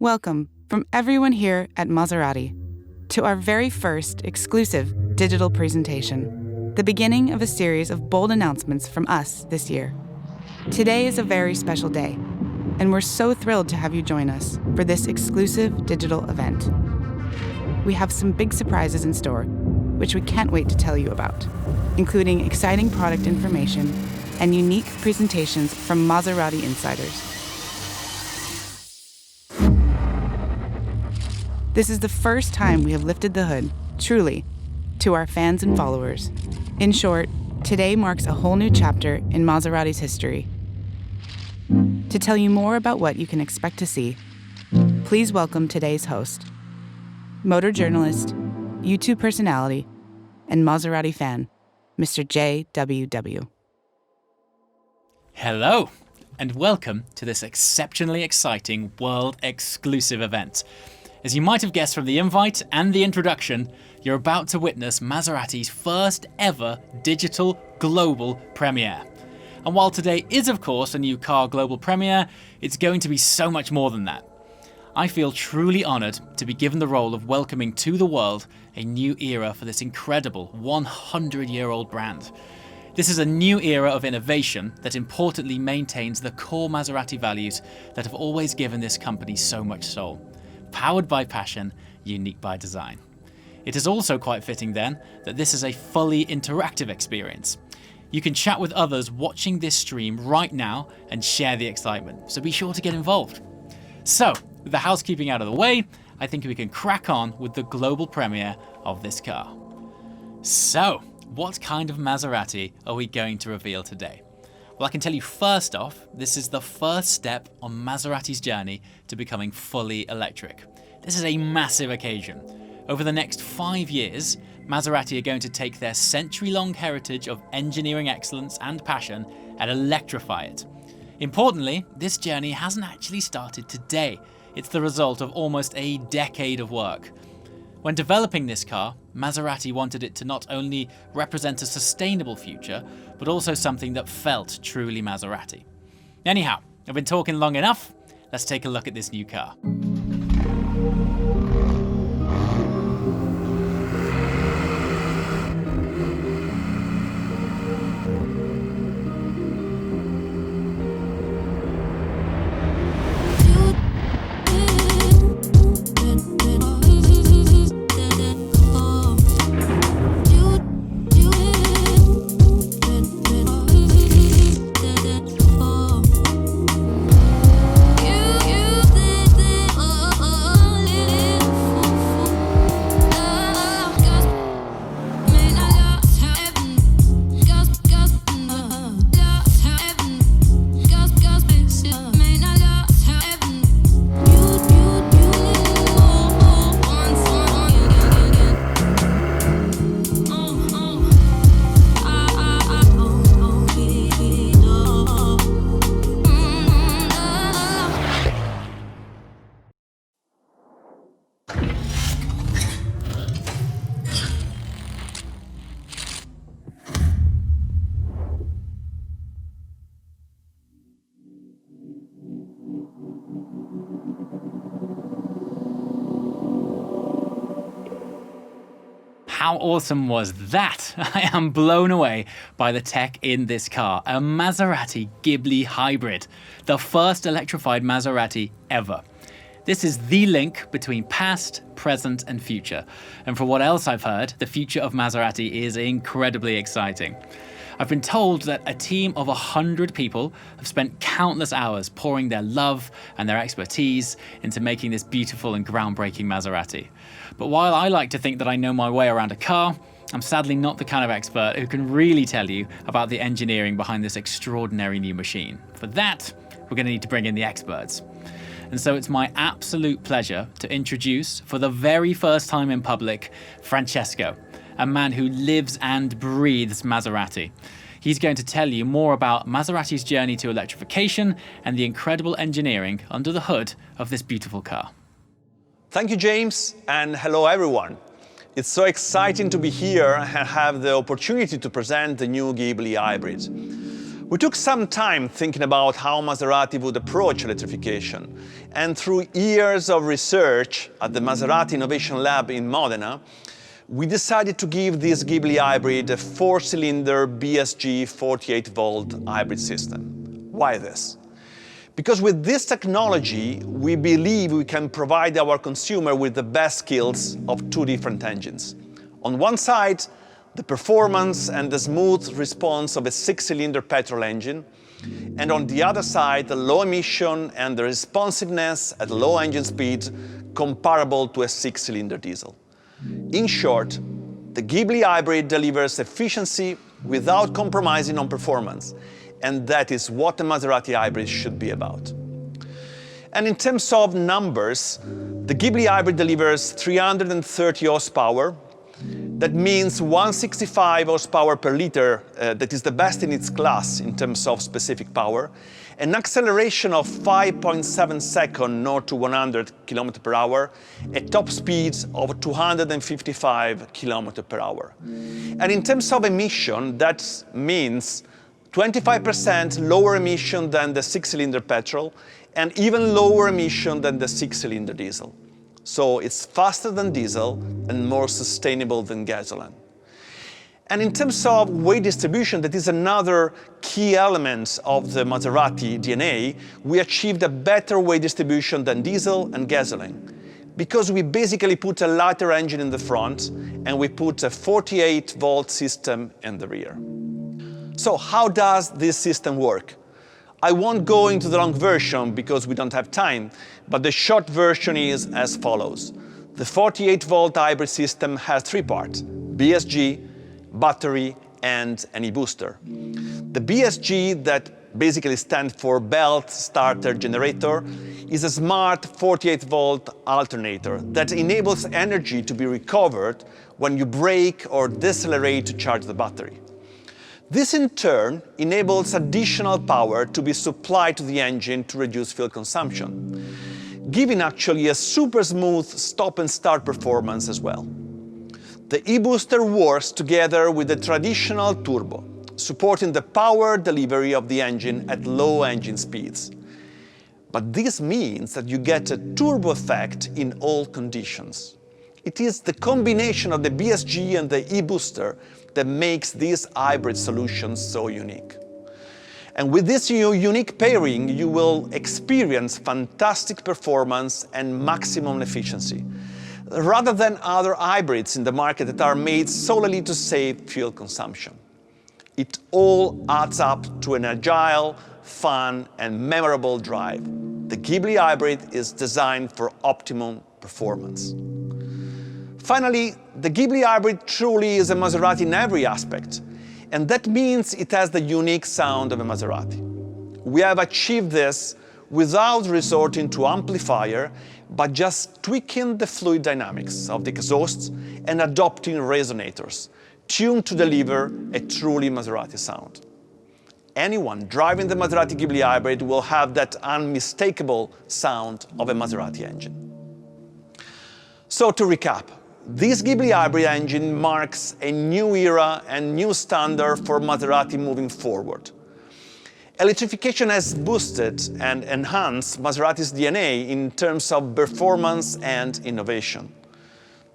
Welcome from everyone here at Maserati to our very first exclusive digital presentation, the beginning of a series of bold announcements from us this year. Today is a very special day, and we're so thrilled to have you join us for this exclusive digital event. We have some big surprises in store, which we can't wait to tell you about, including exciting product information and unique presentations from Maserati insiders. This is the first time we have lifted the hood, truly, to our fans and followers. In short, today marks a whole new chapter in Maserati's history. To tell you more about what you can expect to see, please welcome today's host, motor journalist, YouTube personality, and Maserati fan, Mr. JWW. Hello, and welcome to this exceptionally exciting world-exclusive event. As you might have guessed from the invite and the introduction, you're about to witness Maserati's first ever digital global premiere. And while today is of course a new car global premiere, it's going to be so much more than that. I feel truly honoured to be given the role of welcoming to the world a new era for this incredible 100-year-old brand. This is a new era of innovation that importantly maintains the core Maserati values that have always given this company so much soul. Powered by passion, unique by design. It is also quite fitting then that this is a fully interactive experience. You can chat with others watching this stream right now and share the excitement, so be sure to get involved. So, with the housekeeping out of the way, I think we can crack on with the global premiere of this car. So, what kind of Maserati are we going to reveal today? Well, I can tell you first off, this is the first step on Maserati's journey to becoming fully electric. This is a massive occasion. Over the next 5 years, Maserati are going to take their century-long heritage of engineering excellence and passion and electrify it. Importantly, this journey hasn't actually started today. It's the result of almost a decade of work. When developing this car, Maserati wanted it to not only represent a sustainable future, but also something that felt truly Maserati. Anyhow, I've been talking long enough. Let's take a look at this new car. How awesome was that? I am blown away by the tech in this car, a MaseratiGhibli hybrid, the first electrified Maserati ever. This is the link between past, present and future. And for what else I've heard, the future of Maserati is incredibly exciting. I've been told that a team of 100 people have spent countless hours pouring their love and their expertise into making this beautiful and groundbreaking Maserati. But while I like to think that I know my way around a car, I'm sadly not the kind of expert who can really tell you about the engineering behind this extraordinary new machine. For that, we're going to need to bring in the experts. And so it's my absolute pleasure to introduce, for the very first time in public, Francesco, a man who lives and breathes Maserati. He's going to tell you more about Maserati's journey to electrification and the incredible engineering under the hood of this beautiful car. Thank you, James, and hello everyone. It's so exciting to be here and have the opportunity to present the new Ghibli hybrid. We took some time thinking about how Maserati would approach electrification, And through years of research at the Maserati Innovation Lab in Modena, we decided to give this Ghibli hybrid a 4-cylinder BSG 48-volt hybrid system. Why this? Because with this technology, we believe we can provide our consumer with the best skills of two different engines. On one side, the performance and the smooth response of a 6-cylinder petrol engine, and on the other side, the low emission and the responsiveness at low engine speed comparable to a 6-cylinder diesel. In short, the Ghibli hybrid delivers efficiency without compromising on performance, and that is what the Maserati hybrid should be about. And in terms of numbers, the Ghibli hybrid delivers 330 horsepower. That means 165 horsepower per liter, that is the best in its class in terms of specific power, an acceleration of 5.7 seconds 0 to 100 km per hour, a top speed of 255 km per hour. And in terms of emission, that means 25% lower emission than the 6-cylinder petrol, and even lower emission than the 6-cylinder diesel. So it's faster than diesel and more sustainable than gasoline. And in terms of weight distribution, that is another key element of the Maserati DNA, we achieved a better weight distribution than diesel and gasoline, because we basically put a lighter engine in the front and we put a 48-volt system in the rear. So how does this system work? I won't go into the long version because we don't have time, but the short version is as follows. The 48-volt hybrid system has three parts: BSG, battery, and an e-booster. The BSG, that basically stands for Belt Starter Generator, is a smart 48-volt alternator that enables energy to be recovered when you brake or decelerate to charge the battery. This in turn enables additional power to be supplied to the engine to reduce fuel consumption, giving actually a super smooth stop and start performance as well. The e-booster works together with the traditional turbo, supporting the power delivery of the engine at low engine speeds. But this means that you get a turbo effect in all conditions. It is the combination of the BSG and the e-booster that makes this hybrid solution so unique. And with this unique pairing, you will experience fantastic performance and maximum efficiency, rather than other hybrids in the market that are made solely to save fuel consumption. It all adds up to an agile, fun, and memorable drive. The Ghibli hybrid is designed for optimum performance. Finally, the Ghibli hybrid truly is a Maserati in every aspect, and that means it has the unique sound of a Maserati. We have achieved this without resorting to amplifier, but just tweaking the fluid dynamics of the exhausts and adopting resonators, tuned to deliver a truly Maserati sound. Anyone driving the Maserati Ghibli hybrid will have that unmistakable sound of a Maserati engine. So to recap, this Ghibli hybrid engine marks a new era and new standard for Maserati moving forward. Electrification has boosted and enhanced Maserati's DNA in terms of performance and innovation.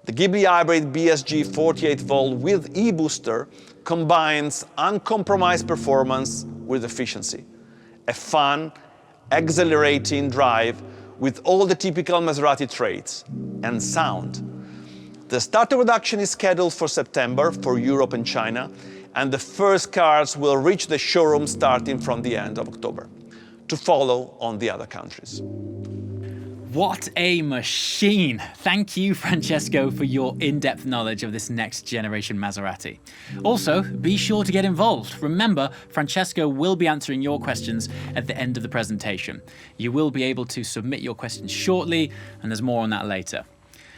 The Ghibli hybrid BSG 48-volt with e-booster combines uncompromised performance with efficiency, a fun, exhilarating drive with all the typical Maserati traits, and sound. The start of production is scheduled for September for Europe and China, and the first cars will reach the showroom starting from the end of October, to follow on the other countries. What a machine! Thank you, Francesco, for your in-depth knowledge of this next generation Maserati. Also, be sure to get involved. Remember, Francesco will be answering your questions at the end of the presentation. You will be able to submit your questions shortly, and there's more on that later.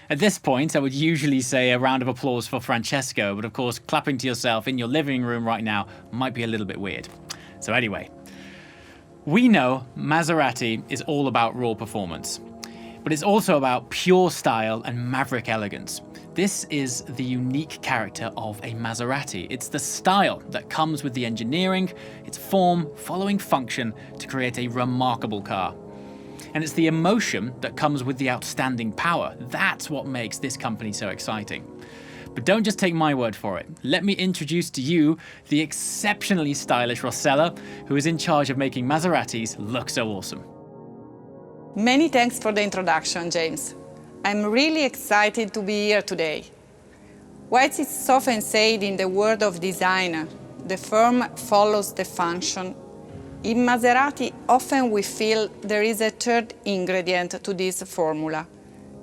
At this point, I would usually say a round of applause for Francesco, but of course, clapping to yourself in your living room right now might be a little bit weird. So anyway, we know Maserati is all about raw performance, but it's also about pure style and maverick elegance. This is the unique character of a Maserati. It's the style that comes with the engineering, its form, following function to create a remarkable car. And it's the emotion that comes with the outstanding power. That's what makes this company so exciting. But don't just take my word for it. Let me introduce to you the exceptionally stylish Rossella, who is in charge of making Maseratis look so awesome. Many thanks for the introduction, James. I'm really excited to be here today. Whilst it's often said in the world of design, the form follows the function, in Maserati often we feel there is a third ingredient to this formula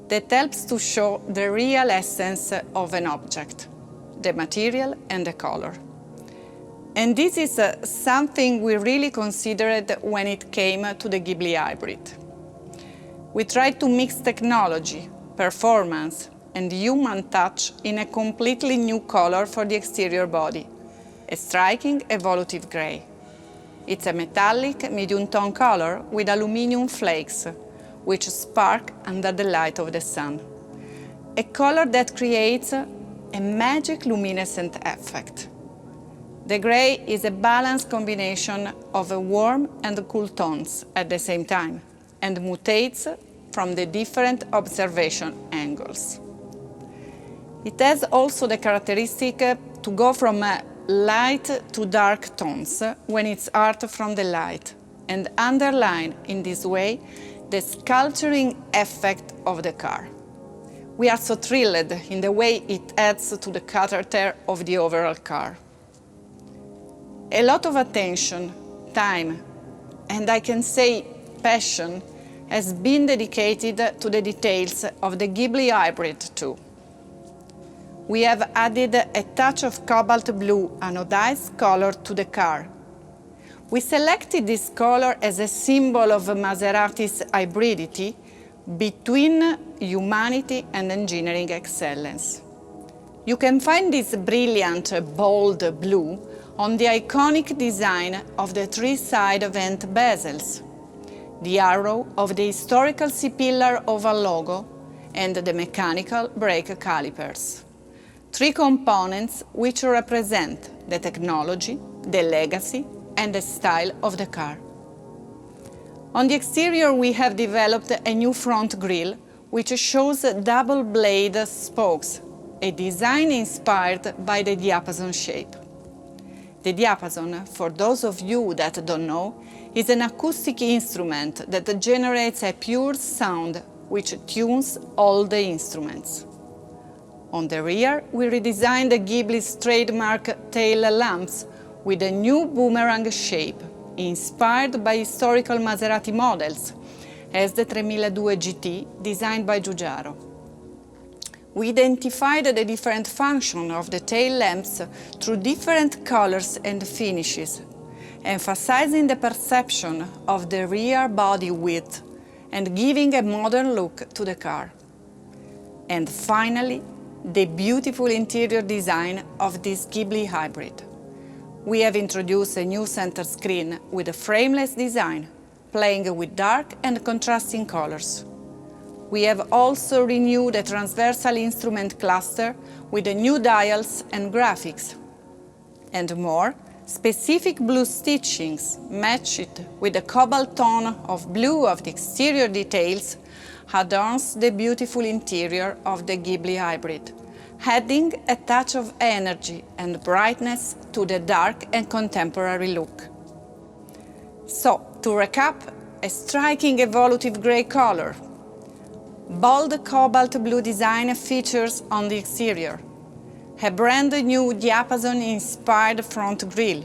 that helps to show the real essence of an object, the material and the color. And this is something we really considered when it came to the Ghibli hybrid. We tried to mix technology, performance, and human touch in a completely new color for the exterior body, a striking evolutive grey. It's a metallic medium-tone color with aluminium flakes, which spark under the light of the sun. A color that creates a magic luminescent effect. The grey is a balanced combination of warm and cool tones at the same time, and mutates from the different observation angles. It has also the characteristic to go from light to dark tones when it's art from the light, and underline in this way the sculpturing effect of the car. We are so thrilled in the way it adds to the character of the overall car. A lot of attention, time, and I can say passion has been dedicated to the details of the Ghibli hybrid too. We have added a touch of cobalt blue anodized color to the car. We selected this color as a symbol of Maserati's hybridity between humanity and engineering excellence. You can find this brilliant, bold blue on the iconic design of the three-side vent bezels, the arrow of the historical C-pillar oval logo, and the mechanical brake calipers. Three components which represent the technology, the legacy, and the style of the car. On the exterior, we have developed a new front grille, which shows double blade spokes, a design inspired by the diapason shape. The diapason, for those of you that don't know, is an acoustic instrument that generates a pure sound which tunes all the instruments. On the rear, we redesigned the Ghibli's trademark tail lamps with a new boomerang shape, inspired by historical Maserati models, as the 3002 GT designed by Giugiaro. We identified the different functions of the tail lamps through different colors and finishes, emphasizing the perception of the rear body width and giving a modern look to the car. And finally, the beautiful interior design of this Ghibli hybrid. We have introduced a new center screen with a frameless design, playing with dark and contrasting colors. We have also renewed the transversal instrument cluster with the new dials and graphics. And more, specific blue stitchings matched with the cobalt tone of blue of the exterior details adorns the beautiful interior of the Ghibli hybrid, adding a touch of energy and brightness to the dark and contemporary look. So, to recap, a striking evolutive grey color, bold cobalt blue design features on the exterior, a brand new diapason-inspired front grille,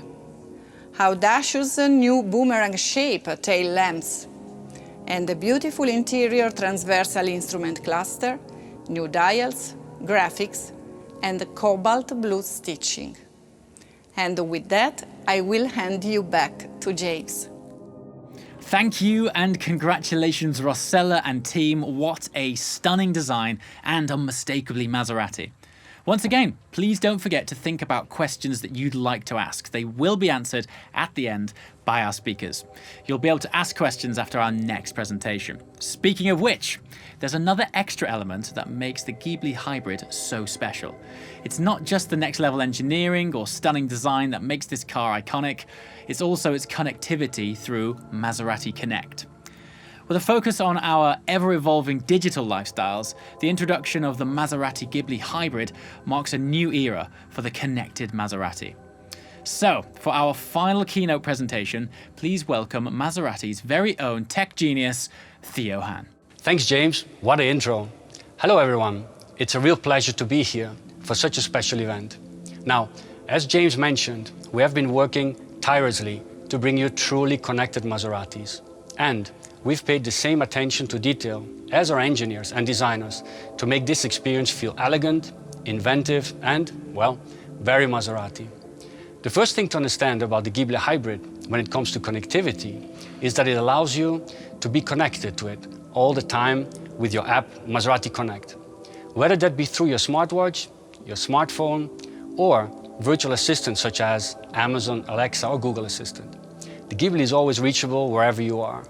audacious new boomerang shape tail lamps, and the beautiful interior transversal instrument cluster, new dials, graphics, and cobalt blue stitching. And with that, I will hand you back to James. Thank you and congratulations, Rossella and team. What a stunning design and unmistakably Maserati. Once again, please don't forget to think about questions that you'd like to ask. They will be answered at the end by our speakers. You'll be able to ask questions after our next presentation. Speaking of which, there's another extra element that makes the Ghibli hybrid so special. It's not just the next level engineering or stunning design that makes this car iconic, it's also its connectivity through Maserati Connect. With a focus on our ever-evolving digital lifestyles, the introduction of the Maserati-Ghibli hybrid marks a new era for the connected Maserati. So, for our final keynote presentation, please welcome Maserati's very own tech genius, Theo Hahn. Thanks, James. What an intro. Hello, everyone. It's a real pleasure to be here for such a special event. Now, as James mentioned, we have been working tirelessly to bring you truly connected Maseratis. And we've paid the same attention to detail as our engineers and designers to make this experience feel elegant, inventive, and, well, very Maserati. The first thing to understand about the Ghibli hybrid when it comes to connectivity is that it allows you to be connected to it all the time with your app Maserati Connect. Whether that be through your smartwatch, your smartphone, or virtual assistants such as Amazon, Alexa, or Google Assistant. The Ghibli is always reachable wherever you are.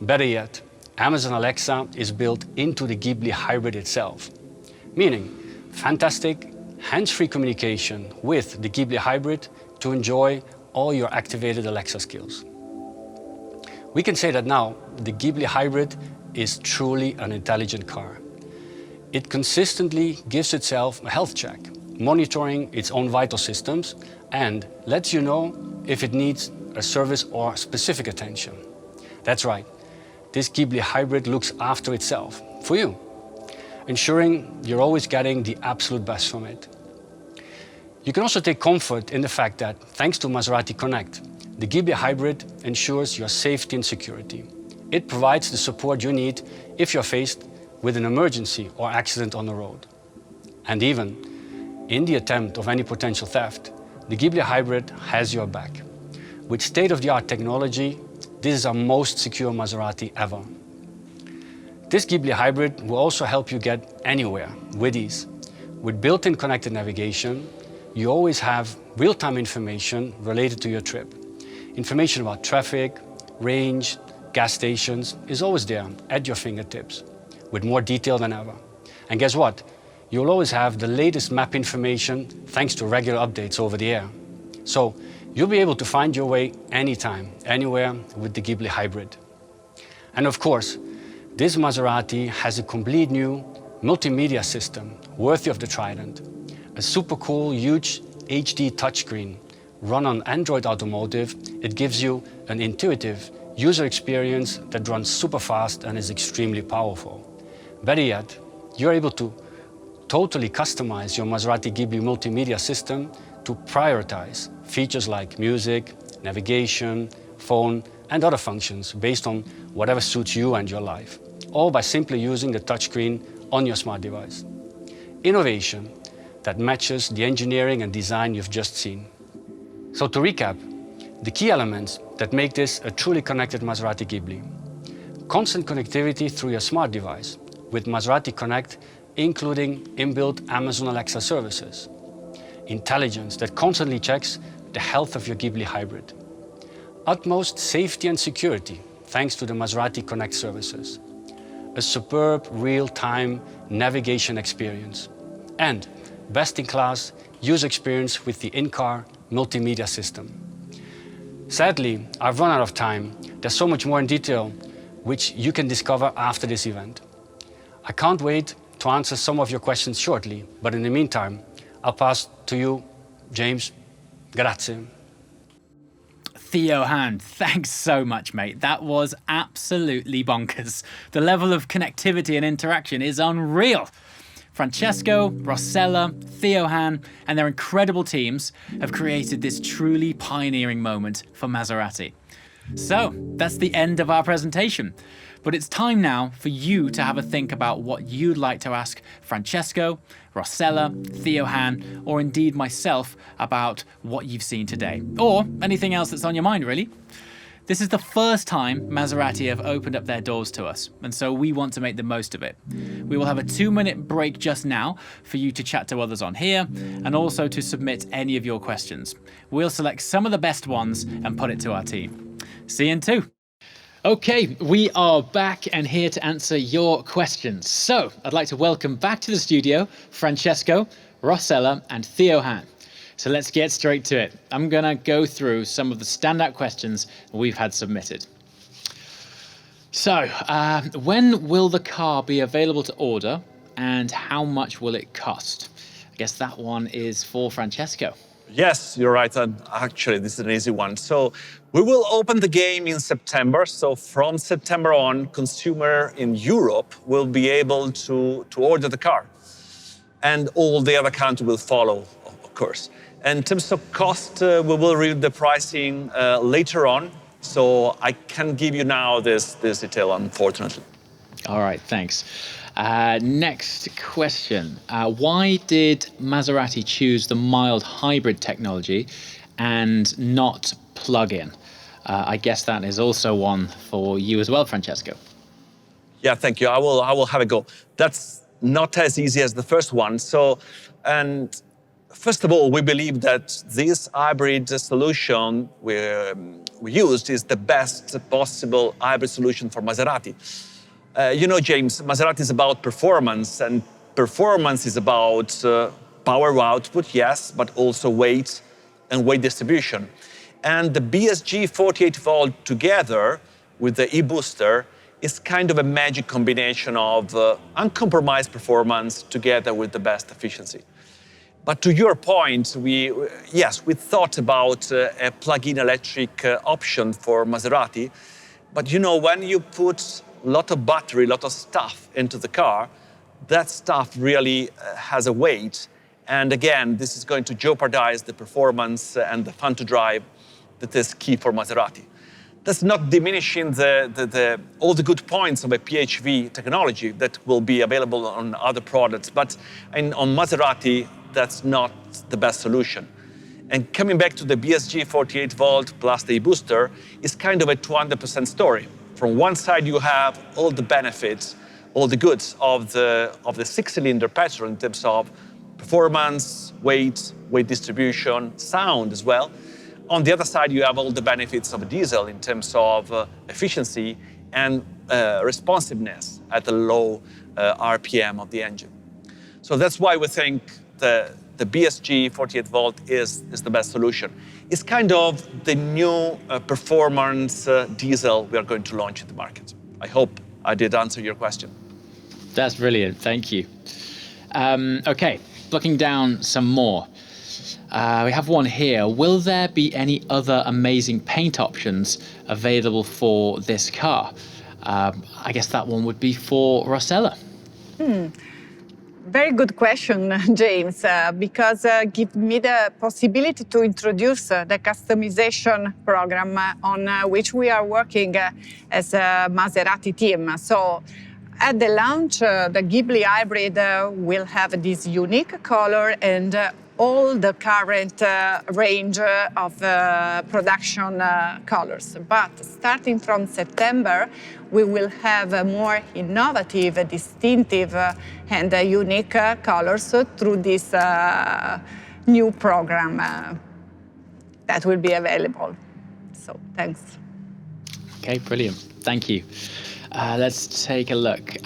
Better yet, Amazon Alexa is built into the Ghibli hybrid itself, meaning fantastic hands-free communication with the Ghibli hybrid to enjoy all your activated Alexa skills. We can say that now the Ghibli hybrid is truly an intelligent car. It consistently gives itself a health check, monitoring its own vital systems, and lets you know if it needs a service or specific attention. That's right, this Ghibli hybrid looks after itself, for you, ensuring you're always getting the absolute best from it. You can also take comfort in the fact that, thanks to Maserati Connect, the Ghibli hybrid ensures your safety and security. It provides the support you need if you're faced with an emergency or accident on the road. And even in the attempt of any potential theft, the Ghibli hybrid has your back. With state-of-the-art technology, this is our most secure Maserati ever. This Ghibli hybrid will also help you get anywhere with ease. With built-in connected navigation, you always have real-time information related to your trip. Information about traffic, range, gas stations is always there at your fingertips, with more detail than ever. And guess what? You'll always have the latest map information thanks to regular updates over the air. So you'll be able to find your way anytime, anywhere with the Ghibli hybrid. And of course, this Maserati has a complete new multimedia system worthy of the Trident. A super cool, huge HD touchscreen run on Android Automotive. It gives you an intuitive user experience that runs super fast and is extremely powerful. Better yet, you're able to totally customize your Maserati Ghibli multimedia system to prioritize features like music, navigation, phone, and other functions based on whatever suits you and your life, all by simply using the touchscreen on your smart device. Innovation that matches the engineering and design you've just seen. So to recap, the key elements that make this a truly connected Maserati Ghibli. Constant connectivity through your smart device with Maserati Connect, including inbuilt Amazon Alexa services. Intelligence that constantly checks the health of your Ghibli hybrid. Utmost safety and security thanks to the Maserati Connect services. A superb real-time navigation experience. And best-in-class user experience with the in-car multimedia system. Sadly, I've run out of time. There's so much more in detail which you can discover after this event. I can't wait to answer some of your questions shortly, but in the meantime, I'll pass to you, James. Grazie. Theo Hahn, thanks so much, mate. That was absolutely bonkers. The level of connectivity and interaction is unreal. Francesco, Rossella, Theo Hahn, and their incredible teams have created this truly pioneering moment for Maserati. So, that's the end of our presentation. But it's time now for you to have a think about what you'd like to ask Francesco, Rossella, Theo Hahn, or indeed myself about what you've seen today. Or anything else that's on your mind, really. This is the first time Maserati have opened up their doors to us, and so we want to make the most of it. We will have a 2-minute break just now for you to chat to others on here, and also to submit any of your questions. We'll select some of the best ones and put it to our team. See you in 2. Okay, we are back and here to answer your questions. So, I'd like to welcome back to the studio Francesco, Rossella, and Theo Hahn. So let's get straight to it. I'm going to go through some of the standout questions we've had submitted. So, when will the car be available to order, and how much will it cost? I guess that one is for Francesco. Yes, you're right. And actually, this is an easy one. So we will open the game in September. So from September on, consumer in Europe will be able to order the car. And all the other countries will follow, of course. And in terms of cost, we will read the pricing later on. So I can't give you now this detail, unfortunately. All right, thanks. Next question. Why did Maserati choose the mild hybrid technology and not plug-in? I guess that is also one for you as well, Francesco. Yeah, thank you. I will have a go. That's not as easy as the first one. So, and first of all, we believe that this hybrid solution we used is the best possible hybrid solution for Maserati. You know, James, Maserati is about performance, and performance is about power output, yes, but also weight and weight distribution. And the BSG 48 volt together with the e-booster is kind of a magic combination of uncompromised performance together with the best efficiency. But to your point, we thought about a plug-in electric option for Maserati. But you know, when you put a lot of battery, a lot of stuff into the car, that stuff really has a weight. And again, this is going to jeopardize the performance and the fun to drive that is key for Maserati. That's not diminishing all the good points of a PHEV technology that will be available on other products. But on Maserati, that's not the best solution. And coming back to the BSG 48 volt plus the e-booster is kind of a 200% story. From one side, you have all the benefits, all the goods of the six-cylinder petrol in terms of performance, weight distribution, sound as well. On the other side, you have all the benefits of a diesel in terms of efficiency and responsiveness at the low RPM of the engine. So that's why we think the BSG 48 volt is the best solution. It's kind of the new performance diesel we are going to launch in the market. I hope I did answer your question. That's brilliant, thank you. Okay, looking down some more. We have one here. Will there be any other amazing paint options available for this car? I guess that one would be for Rossella. Very good question, James, because give me the possibility to introduce the customization program on which we are working as a Maserati team. So at the launch, the Ghibli hybrid will have this unique color and all the current range of production colors. But starting from September, we will have more innovative, distinctive, and unique colors through this new program that will be available. So, thanks. Okay, brilliant. Thank you. Let's take a look.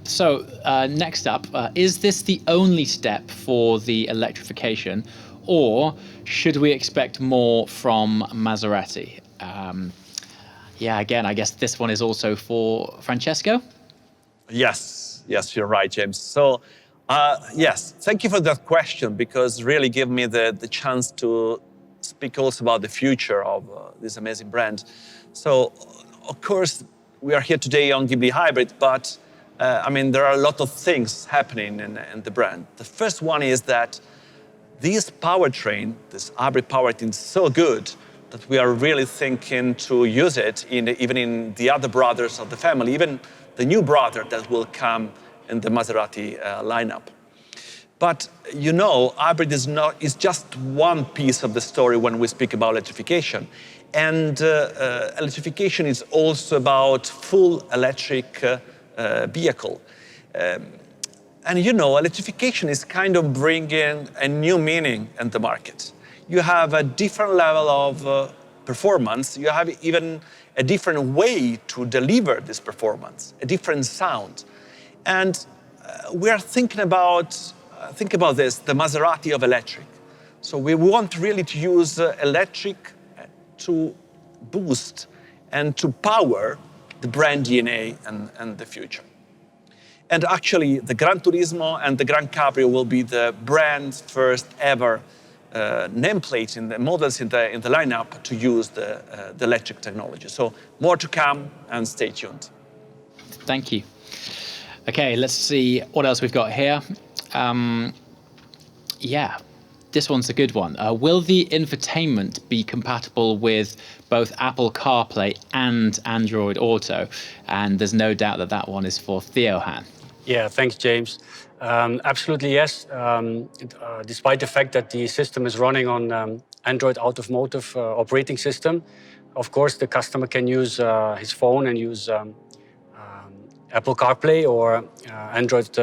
So next up, is this the only step for the electrification, or should we expect more from Maserati? Again, I guess this one is also for Francesco? Yes, you're right, James. So, yes, thank you for that question, because really give me the chance to speak also about the future of this amazing brand. So, of course, we are here today on Ghibli Hybrid, but there are a lot of things happening in the brand. The first one is that this powertrain, this hybrid powertrain, is so good that we are really thinking to use it even in the other brothers of the family, even the new brother that will come in the Maserati lineup. But you know, hybrid is just one piece of the story when we speak about electrification. And electrification is also about full electric vehicle. And you know, electrification is kind of bringing a new meaning in the market. You have a different level of performance. You have even a different way to deliver this performance, a different sound. And we are think about this, the Maserati of electric. So we want really to use electric to boost and to power the brand DNA and the future. And actually, the Gran Turismo and the Gran Cabrio will be the brand's first ever nameplate in the models in the lineup to use the electric technology. So more to come, and stay tuned. Thank you. Okay, let's see what else we've got here. Yeah, this one's a good one. Will the infotainment be compatible with both Apple CarPlay and Android Auto? And there's no doubt that that one is for Theohan. Yeah, thanks, James. Absolutely, yes. Despite the fact that the system is running on Android Automotive operating system, of course, the customer can use his phone and use Apple CarPlay or Android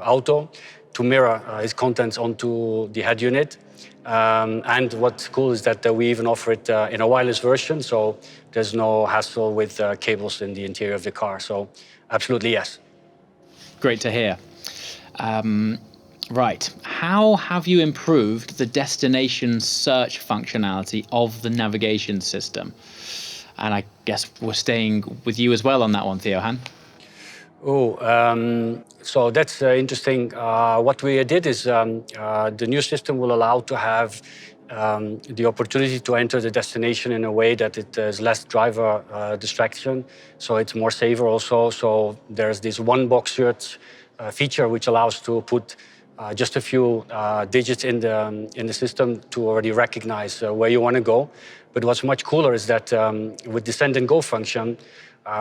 Auto to mirror his contents onto the head unit. And what's cool is that we even offer it in a wireless version, so there's no hassle with cables in the interior of the car. So absolutely, yes. Great to hear. Right, how have you improved the destination search functionality of the navigation system? And I guess we're staying with you as well on that one, Theohan. So that's interesting. What we did is the new system will allow to have the opportunity to enter the destination in a way that it is less driver distraction, so it's more safer also. So there's this one box search feature which allows to put just a few digits in the system to already recognize where you want to go. But what's much cooler is that with the send and go function,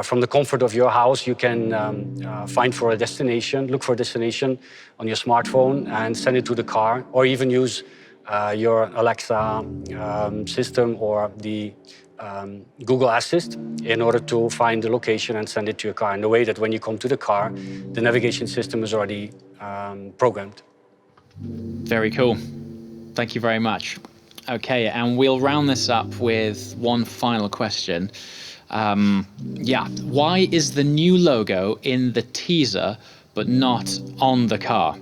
from the comfort of your house, you can look for a destination on your smartphone and send it to the car, or even use your Alexa system or the Google Assist in order to find the location and send it to your car in the way that when you come to the car, the navigation system is already programmed. Very cool. Thank you very much. Okay, and we'll round this up with one final question. Why is the new logo in the teaser but not on the car?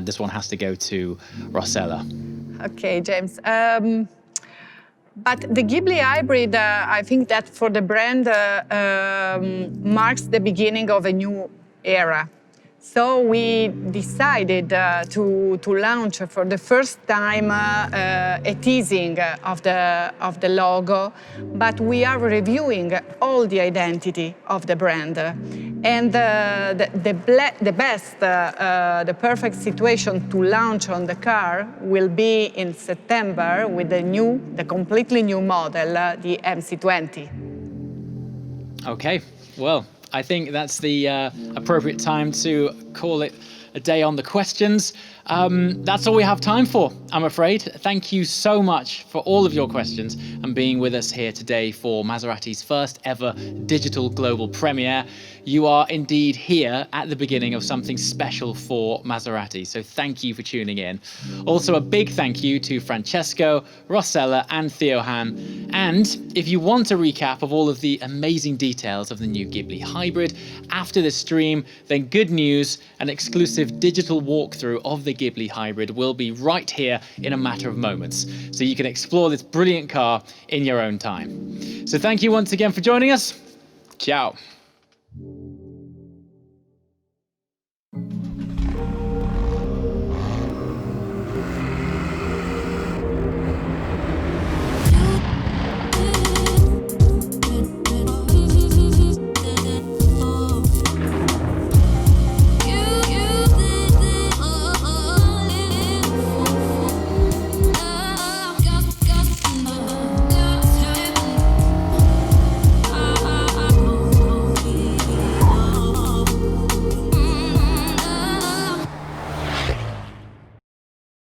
This one has to go to Rossella. Okay, James. But the Ghibli hybrid, I think that for the brand marks the beginning of a new era. So we decided to launch for the first time a teasing of the logo, but we are reviewing all the identity of the brand. And the perfect situation to launch on the car will be in September with the completely new model, the MC20. Okay, well, I think that's the appropriate time to call it a day on the questions. That's all we have time for, I'm afraid. Thank you so much for all of your questions and being with us here today for Maserati's first ever digital global premiere. You are indeed here at the beginning of something special for Maserati, so thank you for tuning in. Also, a big thank you to Francesco, Rossella and Theohan. And if you want a recap of all of the amazing details of the new Ghibli hybrid after the stream, then good news, an exclusive digital walkthrough of the Ghibli hybrid will be right here in a matter of moments, so you can explore this brilliant car in your own time. So thank you once again for joining us. Ciao.